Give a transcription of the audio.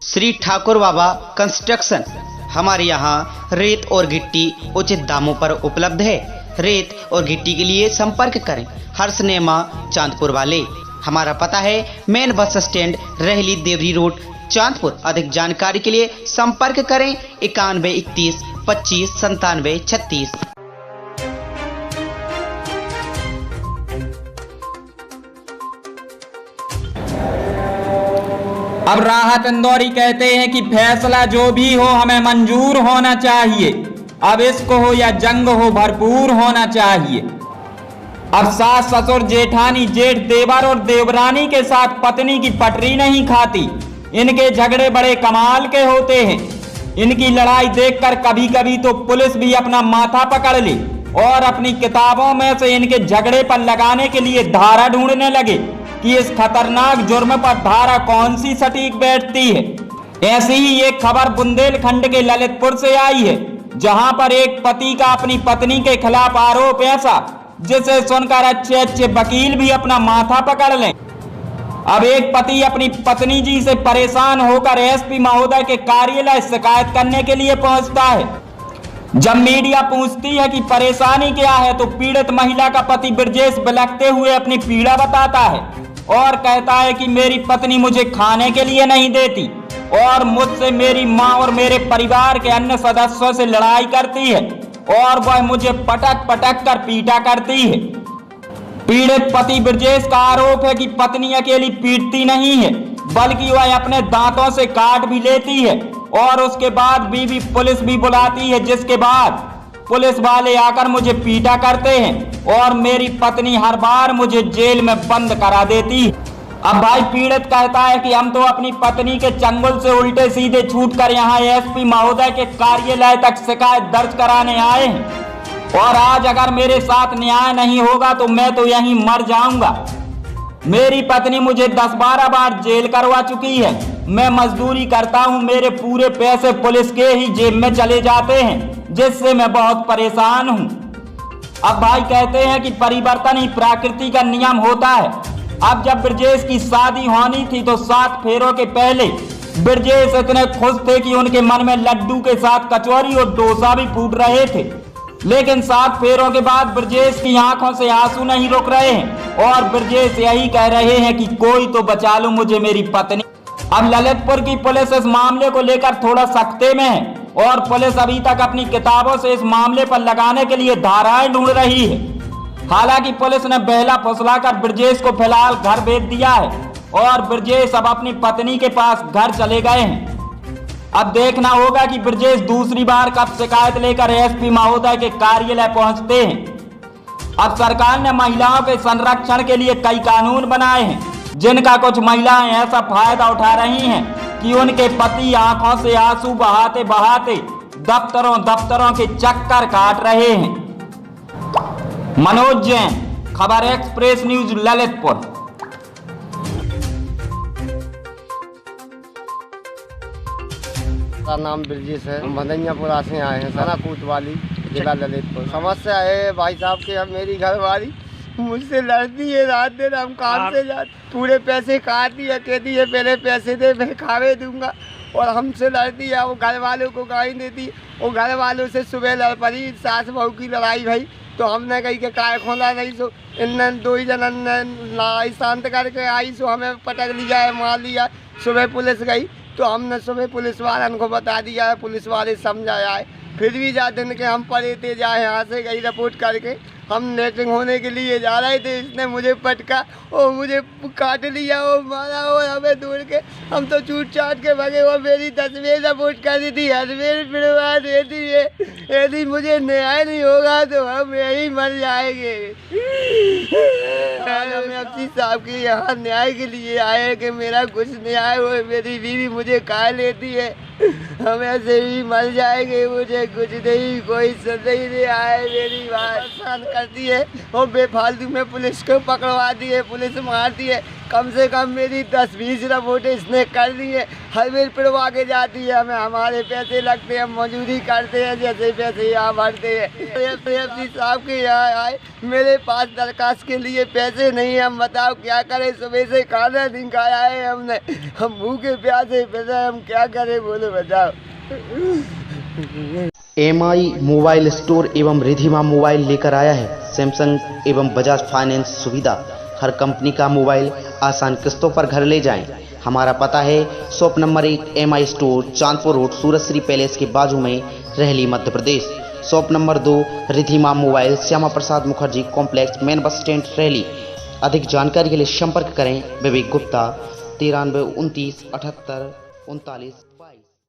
श्री ठाकुर बाबा construction. हमारे यहाँ रेत और गिट्टी उचित दामों पर उपलब्ध है। रेत और गिट्टी के लिए संपर्क करें हर्ष नेमा चांदपुर वाले। हमारा पता है मेन बस स्टैंड रहली देवरी रोड चांदपुर। अधिक जानकारी के लिए संपर्क करें 91 31 25 97 36। अब राहत इंदौरी कहते हैं कि फैसला जो भी हो हमें मंजूर होना चाहिए। अब इश्क हो या जंग हो भरपूर होना चाहिए। अब सास ससुर जेठानी जेठ देवर और देवरानी के साथ पत्नी की पटरी नहीं खाती। इनके झगड़े बड़े कमाल के होते हैं। इनकी लड़ाई देखकर कभी कभी तो पुलिस भी अपना माथा पकड़ ले और अपनी किताबों में से इनके झगड़े पर लगाने के लिए धारा ढूंढने लगे कि इस खतरनाक जुर्म पर धारा कौन सी सटीक बैठती है। ऐसी ही एक खबर बुंदेलखंड के ललितपुर से आई है, जहां पर एक पति का अपनी पत्नी के खिलाफ आरोप ऐसा जिसे सुनकर अच्छे अच्छे वकील भी अपना माथा पकड़ लें। अब एक पति अपनी पत्नी जी से परेशान होकर एसपी महोदय के कार्यालय शिकायत करने के लिए पहुंचता है। जब मीडिया पूछती है कि परेशानी क्या है, तो पीड़ित महिला का पति ब्रजेश बिलखते हुए अपनी पीड़ा बताता है और कहता है कि मेरी पत्नी मुझे खाने के लिए नहीं देती और मुझसे, मेरी माँ और मेरे परिवार के अन्य सदस्यों से लड़ाई करती है और वह मुझे पटक पटक कर पीटा करती है। पीड़ित पति ब्रजेश का आरोप है कि पत्नी अकेली पीटती नहीं है, बल्कि वह अपने दांतों से काट भी लेती है और उसके बाद बीवी पुलिस भी बुलाती है, जिसके बाद पुलिस वाले आकर मुझे पीटा करते हैं और मेरी पत्नी हर बार मुझे जेल में बंद करा देती है। अब भाई पीड़ित कहता है कि हम तो अपनी पत्नी के चंगुल से उल्टे सीधे छूटकर यहाँ एसपी महोदय के कार्यालय तक शिकायत दर्ज कराने आए हैं और आज अगर मेरे साथ न्याय नहीं होगा तो मैं तो यहीं मर जाऊंगा। मेरी पत्नी मुझे 10-12 बार जेल करवा चुकी है। मैं मजदूरी करता हूँ, मेरे पूरे पैसे पुलिस के ही जेब में चले जाते हैं, जिससे मैं बहुत परेशान हूँ। अब भाई कहते हैं कि परिवर्तन ही प्रकृति का नियम होता है। अब जब ब्रजेश की शादी होनी थी तो 7 फेरों के पहले ब्रजेश इतने खुश थे कि उनके मन में लड्डू के साथ कचौरी और डोसा भी फूट रहे थे। लेकिन 7 फेरों के बाद ब्रजेश की आंखों से आंसू नहीं रुक रहे हैं और ब्रजेश यही कह रहे हैं कि कोई तो बचा लो मुझे मेरी पत्नी। अब ललितपुर की पुलिस इस मामले को लेकर थोड़ा सख्ते में है और पुलिस अभी तक अपनी किताबों से इस मामले पर लगाने के लिए धाराएं ढूंढ रही है। हालांकि पुलिस ने बहला फुसलाकर ब्रजेश को फिलहाल घर भेज दिया है और ब्रजेश अब अपनी पत्नी के पास घर चले गए हैं। अब देखना होगा कि ब्रजेश दूसरी बार कब शिकायत लेकर एसपी महोदय के कार्यालय पहुंचते हैं। अब सरकार ने महिलाओं के संरक्षण के लिए कई कानून बनाए हैं, जिनका कुछ महिलाएं ऐसा फायदा उठा रही हैं कि उनके पति आंखों से आंसू बहाते बहाते दफ्तरों के चक्कर काट रहे हैं। मनोज जैन, खबर एक्सप्रेस न्यूज ललितपुर। मेरा नाम ब्रजेश है। हम भदैयापुरा से आए हैं, सना कोतवाली, जिला ललितपुर। समस्या है भाई साहब कि अब मेरी घरवाली मुझसे लड़ती है, रात दिन हम काम से जाते, पूरे पैसे काटती है, कहती है पहले पैसे दे मैं खावे दूंगा, और हमसे लड़ती है। वो घर वालों को गाली देती है। वो घर वालों से सुबह लड़ पड़ी, सास बहू की लड़ाई भाई, तो हमने कही के काय खोला नहीं, सो इन 2 जन लड़ाई शांत करके आई, सो हमें पटक लिया है, मार लिया। सुबह पुलिस गई तो हमने सुबह पुलिस वालों को बता दिया है, पुलिस वाले समझाया है, फिर भी जा दिन के हम पड़े थे, जाए यहाँ से गई रिपोर्ट करके। हम लेटरिंग होने के लिए जा रहे थे, इसने मुझे पटका और मुझे काट लिया और मारा और हमें दूर के हम तो छूट चाट के भगे। और मेरी तस्वीर रिपोर्ट कर दी थी, तस्वीर फिरवा देती है। यदि मुझे न्याय नहीं होगा तो हम यही मर जाएंगे। हमें अपनी साहब के यहाँ न्याय के लिए आए कि मेरा कुछ न्याय हो। मेरी बीवी मुझे खा लेती है, हम ऐसे भी मर जाएंगे, मुझे कुछ नहीं, कोई सुन नहीं आए, मेरी बात करती है और बेफालतू में पुलिस को पकड़वा दी है, पुलिस मारती है। कम से कम मेरी 10-20 रिपोर्ट इसने कर दी है। हर वेल पिड़वा के जाती है, हमें हमारे पैसे लगते हैं, मजदूरी करते हैं, जैसे पैसे यहाँ भरते हैं। एफसी साहब के यहाँ आए, मेरे पास दरखास्त के लिए पैसे नहीं है। हम बताओ क्या करें, सुबह से खाना नहीं खाया है हमने, हम भूखे प्यासे फिर हम क्या करें, बोलो बताओ। MI मोबाइल स्टोर एवं रिधिमा मोबाइल लेकर आया है सैमसंग एवं बजाज फाइनेंस सुविधा। हर कंपनी का मोबाइल आसान किस्तों पर घर ले जाएं। हमारा पता है shop number 1 MI store, Chandpur road, Surajshree palace के बाजू में, Rahli, Madhya Pradesh. Shop number 2 Ridhima mobile, Shyama Prasad Mukherjee complex, main bus stand, Rahli. अधिक जानकारी के लिए संपर्क करें विवेक गुप्ता 93 29 78 39।